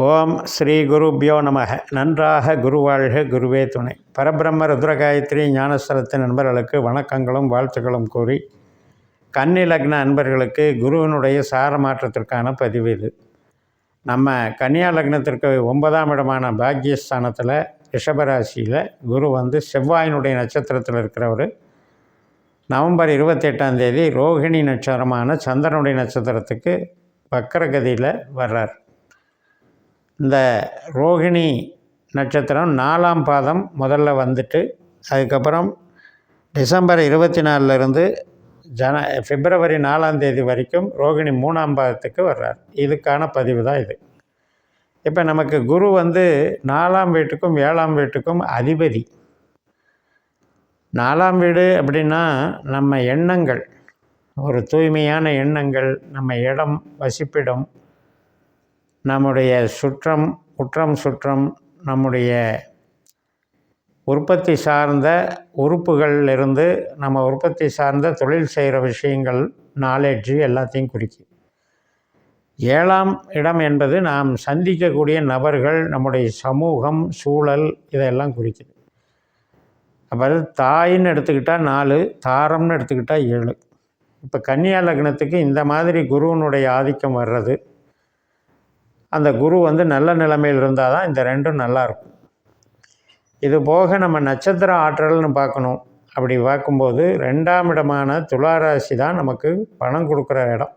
ஓம் ஸ்ரீ குருபியோ நமக. நன்றாக குருவாழ்க, குருவே துணை. பரபிரம்ம ருத்ரகாயத்ரி ஞானஸ்தலத்தின் நண்பர்களுக்கு வணக்கங்களும் வாழ்த்துக்களும் கூறி, கன்னி லக்ன அன்பர்களுக்கு குருவினுடைய சாரமாற்றத்திற்கான பதிவு இது. நம்ம கன்னியா லக்னத்திற்கு 9ஆம் இடமான பாக்யஸ்தானத்தில் ரிஷபராசியில் குரு செவ்வாயினுடைய நட்சத்திரத்தில் இருக்கிறவர். நவம்பர் 28ஆம் தேதி ரோகிணி நட்சத்திரமான சந்திரனுடைய நட்சத்திரத்துக்கு வக்கரகதியில் வர்றார். இந்த ரோகிணி நட்சத்திரம் 4ஆம் பாதம் முதல்ல வந்துட்டு, அதுக்கப்புறம் டிசம்பர் 24லேருந்து பிப்ரவரி 4ஆம் தேதி வரைக்கும் ரோகிணி 3ஆம் பாதத்துக்கு வர்றார். இதுக்கான பதிவு தான் இது. இப்போ நமக்கு குரு 4ஆம் வீட்டுக்கும் 7ஆம் வீட்டுக்கும் அதிபதி. 4ஆம் வீடு அப்படின்னா நம்ம எண்ணங்கள், ஒரு தூய்மையான எண்ணங்கள், நம்ம இடம், வசிப்பிடம், நம்முடைய சுற்றம், நம்முடைய உற்பத்தி சார்ந்த உறுப்புகளிலிருந்து நம்ம உற்பத்தி சார்ந்த தொழில் செய்கிற விஷயங்கள், நாலேஜு எல்லாத்தையும் குறிக்கும். 7ஆம் இடம் என்பது நாம் சந்திக்கக்கூடிய நபர்கள், நம்முடைய சமூகம், சூழல், இதெல்லாம் குறிக்குது. அப்போ தாயின்னு எடுத்துக்கிட்டால் 4, தாரம்னு எடுத்துக்கிட்டால் 7. இப்போ கன்னியா லக்னத்துக்கு இந்த மாதிரி குருவினுடைய ஆதிக்கம் வர்றது, அந்த குரு நல்ல நிலைமையில் இருந்தால் தான் இந்த ரெண்டும் நல்லாயிருக்கும். இது போக நம்ம நட்சத்திர ஆற்றல்னு பார்க்கணும். அப்படி பார்க்கும்போது 2ஆம் இடமான துளாராசி தான் நமக்கு பணம் கொடுக்குற இடம்.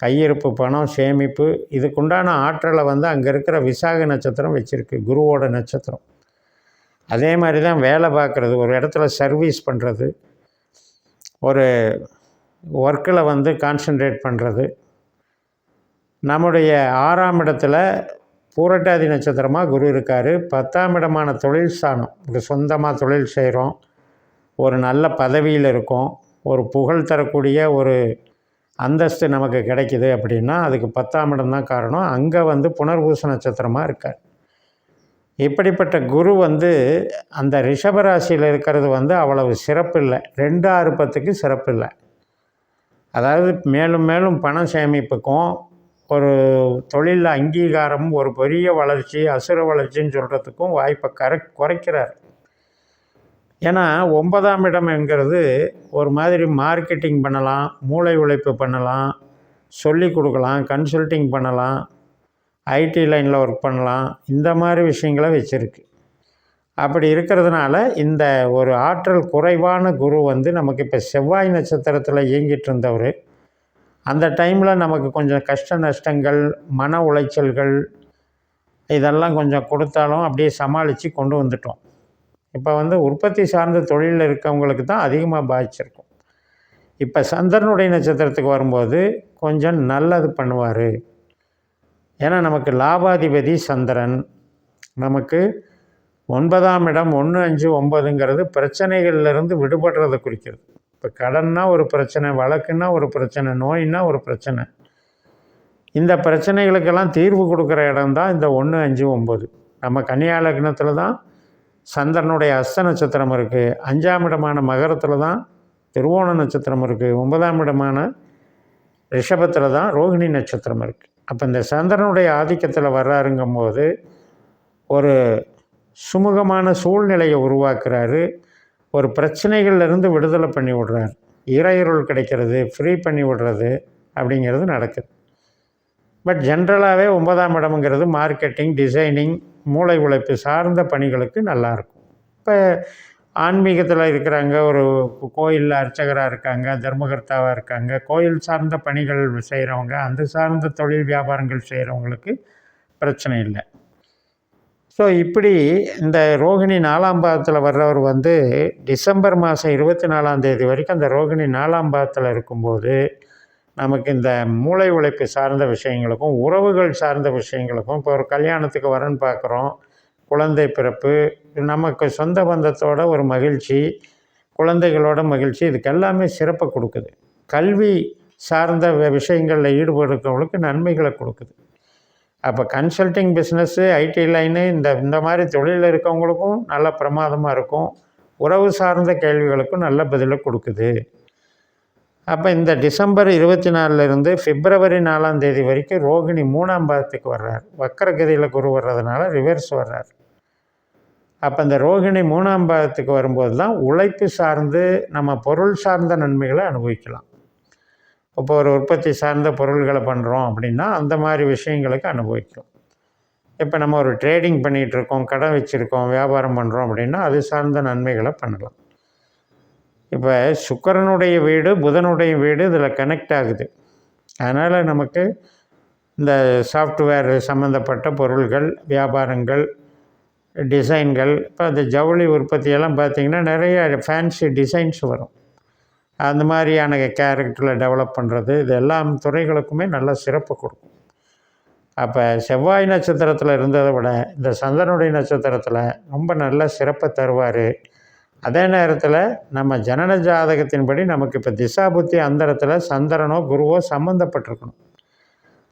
கையிருப்பு, பணம், சேமிப்பு, இதுக்குண்டான ஆற்றலை அங்கே இருக்கிற விசாக நட்சத்திரம் வச்சுருக்கு, குருவோட நட்சத்திரம். அதே மாதிரி தான் வேலை பார்க்குறது, ஒரு இடத்துல சர்வீஸ் பண்ணுறது, ஒரு ஒர்க்கில் கான்சன்ட்ரேட் பண்ணுறது. நம்முடைய 6ஆம் இடத்துல பூரட்டாதி நட்சத்திரமாக குரு இருக்கார். 10ஆம் இடமான தொழில் ஸ்தானம், ஒரு சொந்தமாக தொழில் செய்கிறோம், ஒரு நல்ல பதவியில் இருக்கோம், ஒரு புகழ் தரக்கூடிய ஒரு அந்தஸ்து நமக்கு கிடைக்கிது அப்படின்னா அதுக்கு 10ஆம் இடம் தான் காரணம். அங்கே புனர்பூச நட்சத்திரமாக இருக்கார். இப்படிப்பட்ட குரு அந்த ரிஷபராசியில் இருக்கிறது அவ்வளவு சிறப்பு இல்லை. 2, 6, 10க்கு சிறப்பு இல்லை. அதாவது மேலும் மேலும் பண சேமிப்புக்கும், ஒரு தொழிலில் அங்கீகாரம், ஒரு பெரிய வளர்ச்சி, அசுர வளர்ச்சின்னு சொல்கிறதுக்கும் வாய்ப்பை குறைக்கிறார். ஏன்னா 9ஆம் இடம் என்கிறது ஒரு மாதிரி மார்க்கெட்டிங் பண்ணலாம், மூளை உழைப்பு பண்ணலாம், சொல்லி கொடுக்கலாம், கன்சல்டிங் பண்ணலாம், ஐடி லைனில் ஒர்க் பண்ணலாம், இந்த மாதிரி விஷயங்களை வச்சுருக்கு. அப்படி இருக்கிறதுனால இந்த ஒரு ஆற்றல் குறைவான குரு நமக்கு இப்போ செவ்வாய் நட்சத்திரத்தில் இயங்கிட்டு இருந்தவர், அந்த டைமில் நமக்கு கொஞ்சம் கஷ்ட நஷ்டங்கள், மன உளைச்சல்கள், இதெல்லாம் கொஞ்சம் கொடுத்தாலும் அப்படியே சமாளித்து கொண்டு வந்துட்டோம். இப்போ உற்பத்தி சார்ந்த தொழிலில் இருக்கவங்களுக்கு தான் அதிகமாக பாதிச்சிருக்கும். இப்போ சந்திரனுடைய நட்சத்திரத்துக்கு வரும்போது கொஞ்சம் நல்லது பண்ணுவார். ஏன்னா நமக்கு லாபாதிபதி சந்திரன். நமக்கு 9ஆம் இடம் 1, 5, 9ங்கிறது பிரச்சனைகள்லேருந்து விடுபடுறதை குறிக்கிறது. இப்போ கடன்னா ஒரு பிரச்சனை, வழக்குன்னா ஒரு பிரச்சனை, நோயின்னா ஒரு பிரச்சனை. இந்த பிரச்சனைகளுக்கெல்லாம் தீர்வு கொடுக்குற இடம் தான் இந்த 1, 5, 9. நம்ம கன்னியா லக்னத்தில் தான் சந்திரனுடைய அஸ்த நட்சத்திரம் இருக்குது. 5ஆம் இடமான மகரத்தில் தான் திருவோண நட்சத்திரம் இருக்குது. 9ஆம் இடமான ரிஷபத்தில் தான் ரோகிணி நட்சத்திரம் இருக்குது. அப்போ இந்த சந்திரனுடைய ஆதிக்கத்தில் வர்றாருங்கும்போது ஒரு சுமூகமான சூழ்நிலையை உருவாக்குறாரு. ஒரு பிரச்சனைகள்லேருந்து விடுதலை பண்ணி விடுறார். இறையருள் கிடைக்கிறது, ஃப்ரீ பண்ணி விடுறது அப்படிங்கிறது நடக்குது. பட் ஜென்ரலாகவே 9ஆம் இடம்ங்கிறது மார்க்கெட்டிங், டிசைனிங், மூளை உழைப்பு சார்ந்த பணிகளுக்கு நல்லாயிருக்கும். இப்போ ஆன்மீகத்தில் இருக்கிறாங்க, ஒரு கோயிலில் அர்ச்சகராக இருக்காங்க, தர்மகர்த்தாவாக இருக்காங்க, கோயில் சார்ந்த பணிகள் செய்கிறவங்க, அந்த சார்ந்த தொழில் வியாபாரங்கள் செய்கிறவங்களுக்கு பிரச்சனை இல்லை. ஸோ இப்படி இந்த ரோகிணி 4ஆம் பாதத்தில் வர்றவர் டிசம்பர் மாதம் 24ஆம் தேதி வரைக்கும் அந்த ரோகிணி 4ஆம் பாதத்தில் இருக்கும்போது நமக்கு இந்த மூளை உழைப்பு சார்ந்த விஷயங்களுக்கும், உறவுகள் சார்ந்த விஷயங்களுக்கும், இப்போ ஒரு கல்யாணத்துக்கு வரன்னு பார்க்குறோம், குழந்தை பிறப்பு, நமக்கு சொந்த பந்தத்தோட ஒரு மகிழ்ச்சி, குழந்தைகளோட மகிழ்ச்சி, இதுக்கு எல்லாமே சிறப்பை கொடுக்குது. கல்வி சார்ந்த விஷயங்களில் ஈடுபடுறவங்களுக்கு நன்மைகளை கொடுக்குது. அப்போ கன்சல்டிங் பிஸ்னஸ்ஸு, ஐடி லைனு, இந்த மாதிரி தொழிலில் இருக்கவங்களுக்கும் நல்ல பிரமாதமாக இருக்கும். உறவு சார்ந்த கேள்விகளுக்கும் நல்ல பதிலை கொடுக்குது. அப்போ இந்த டிசம்பர் 24லேருந்து பிப்ரவரி 4ஆம் தேதி வரைக்கும் ரோகிணி 3ஆம் பாதத்துக்கு வர்றார். வக்கரகதியில் குரு வர்றதுனால ரிவர்ஸ் வர்றார். அப்போ இந்த ரோகிணி 3ஆம் பாதத்துக்கு வரும்போது தான் உழைப்பு சார்ந்து நம்ம பொருள் சார்ந்த நன்மைகளை அனுபவிக்கலாம். இப்போ ஒரு உற்பத்தி சார்ந்த பொருள்களை பண்ணுறோம் அப்படின்னா அந்த மாதிரி விஷயங்களுக்கு அனுபவிக்கலாம். இப்போ நம்ம ஒரு ட்ரேடிங் பண்ணிகிட்ருக்கோம், கடை வச்சுருக்கோம், வியாபாரம் பண்ணுறோம் அப்படின்னா அது சார்ந்த நன்மைகளை பண்ணலாம். இப்போ சுக்கிரனுடைய வீடு புதனுடைய வீடு இதில் கனெக்ட் ஆகுது. அதனால் நமக்கு இந்த சாஃப்ட்வேர் சம்மந்தப்பட்ட பொருள்கள், வியாபாரங்கள், டிசைன்கள், இப்போ அந்த ஜவுளி உற்பத்தியெல்லாம் பார்த்திங்கன்னா நிறைய ஃபேன்சி டிசைன்ஸ் வரும். அந்த மாதிரியான கேரக்டரில் டெவலப் பண்ணுறது, இது எல்லா துறைகளுக்குமே நல்ல சிறப்பு கொடுக்கும். அப்போ செவ்வாய் நட்சத்திரத்தில் இருந்ததை விட இந்த சந்திரனுடைய நட்சத்திரத்தில் ரொம்ப நல்ல சிறப்பை தருவார். அதே நேரத்தில் நம்ம ஜனன ஜாதகத்தின்படி நமக்கு இப்போ திசாபுத்தி அந்தரத்தில் சந்திரனோ குருவோ சம்மந்தப்பட்டிருக்கணும்.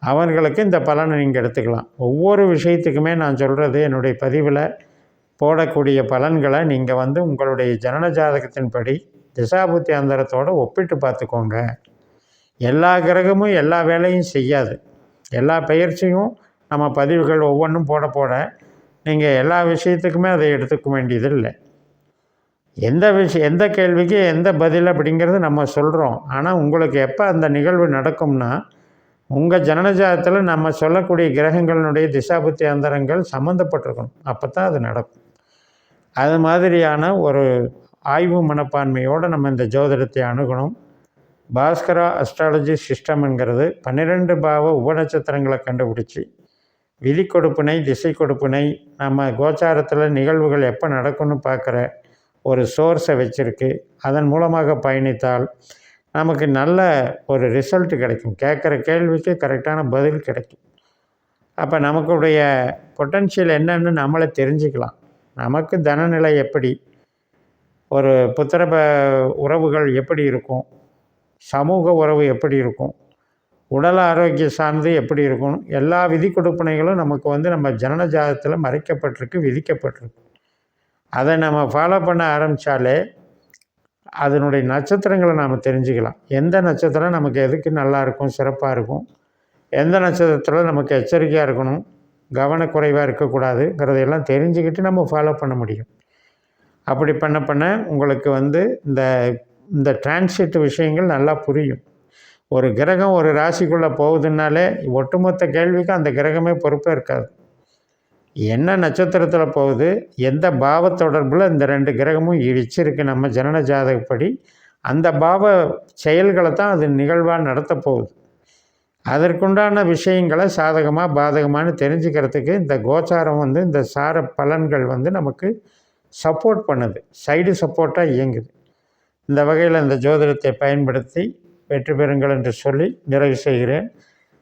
அவர்களுக்கு இந்த பலனை நீங்கள் எடுத்துக்கலாம். ஒவ்வொரு விஷயத்துக்குமே நான் சொல்கிறது என்னுடைய பதிவில் போடக்கூடிய பலன்களை நீங்கள் உங்களுடைய ஜனன ஜாதகத்தின்படி திசாபுத்தி அந்தரத்தோடு ஒப்பிட்டு பார்த்துக்கோங்க. எல்லா கிரகமும் எல்லா வேலையும் செய்யாது. எல்லா பயிற்சியும் நம்ம பதிவுகள் ஒவ்வொன்றும் போட நீங்கள் எல்லா விஷயத்துக்குமே அதை எடுத்துக்க வேண்டியது இல்லை. எந்த கேள்விக்கு எந்த பதில் அப்படிங்கிறது நம்ம சொல்கிறோம். ஆனால் உங்களுக்கு எப்போ அந்த நிகழ்வு நடக்கும்னா உங்கள் ஜனனஜாதத்தில் நம்ம சொல்லக்கூடிய கிரகங்களினுடைய திசாபுத்தி அந்தரங்கள் சம்மந்தப்பட்டிருக்கணும். அப்போ தான் அது நடக்கும். அது மாதிரியான ஒரு ஆய்வு மனப்பான்மையோடு நம்ம இந்த ஜோதிடத்தை அணுகணும். பாஸ்கரா அஸ்ட்ராலஜி சிஸ்டம்ங்கிறது 12 பாவ உபநட்சத்திரங்களை கண்டுபிடிச்சி விதி கொடுப்பினை, திசை கொடுப்பினை, நம்ம கோச்சாரத்தில் நிகழ்வுகள் எப்போ நடக்கும்னு பார்க்குற ஒரு சோர்ஸை வச்சுருக்கு. அதன் மூலமாக பயணித்தால் நமக்கு நல்ல ஒரு ரிசல்ட் கிடைக்கும். கேட்குற கேள்விக்கு கரெக்டான பதில் கிடைக்கும். அப்போ நமக்குடைய பொட்டன்ஷியல் என்னன்னு நம்மளை தெரிஞ்சுக்கலாம். நமக்கு தனநிலை எப்படி, ஒரு புத்திர உறவுகள் எப்படி இருக்கும், சமூக உறவு எப்படி இருக்கும், உடல் ஆரோக்கியம் சார்ந்து எப்படி இருக்கும், எல்லா விதி கொடுப்பினைகளும் நமக்கு நம்ம ஜனன ஜாதகத்தில் மறைக்கப்பட்டிருக்கு, விதிக்கப்பட்டிருக்கு. அதை நம்ம ஃபாலோ பண்ண ஆரம்பித்தாலே அதனுடைய நட்சத்திரங்களை நாம் தெரிஞ்சுக்கலாம். எந்த நட்சத்திரம் நமக்கு எதுக்கு நல்லாயிருக்கும், சிறப்பாக இருக்கும், எந்த நட்சத்திரத்தில் நமக்கு எச்சரிக்கையாக இருக்கணும், கவனக்குறைவாக இருக்கக்கூடாதுங்கிறதையெல்லாம் தெரிஞ்சுக்கிட்டு நம்ம ஃபாலோ பண்ண முடியும். அப்படி பண்ண உங்களுக்கு இந்த டிரான்சிட் விஷயங்கள் நல்லா புரியும். ஒரு கிரகம் ஒரு ராசிக்குள்ளே போகுதுன்னாலே ஒட்டுமொத்த கேள்விக்கும் அந்த கிரகமே பொறுப்பே இருக்காது. என்ன நட்சத்திரத்தில் போகுது, எந்த பாவ தொடர்பில் இந்த 2 கிரகமும் வச்சிருக்கு நம்ம ஜனன ஜாதகப்படி, அந்த பாவ செயல்களை தான் அது நிகழ்வாக நடத்த போகுது. அதற்குண்டான விஷயங்களை சாதகமாக பாதகமானு தெரிஞ்சுக்கிறதுக்கு இந்த கோச்சாரம் இந்த சார பலன்கள் நமக்கு சப்போர்ட் பண்ணுது, சைடு சப்போர்ட்டாக இயங்குது. இந்த வகையில் இந்த ஜோதிடத்தை பயன்படுத்தி வெற்றி பெறுங்கள் என்று சொல்லி நிறைவு செய்கிறேன்.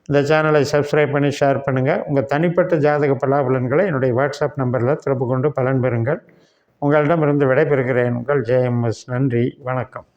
இந்த சேனலை சப்ஸ்கிரைப் பண்ணி ஷேர் பண்ணுங்கள். உங்கள் தனிப்பட்ட ஜாதக பலாபலன்களை என்னுடைய வாட்ஸ்அப் நம்பரில் தொடர்பு கொண்டு பலன் பெறுங்கள். உங்களிடமிருந்து விடைபெறுகிறேன். உங்கள் JMS. நன்றி, வணக்கம்.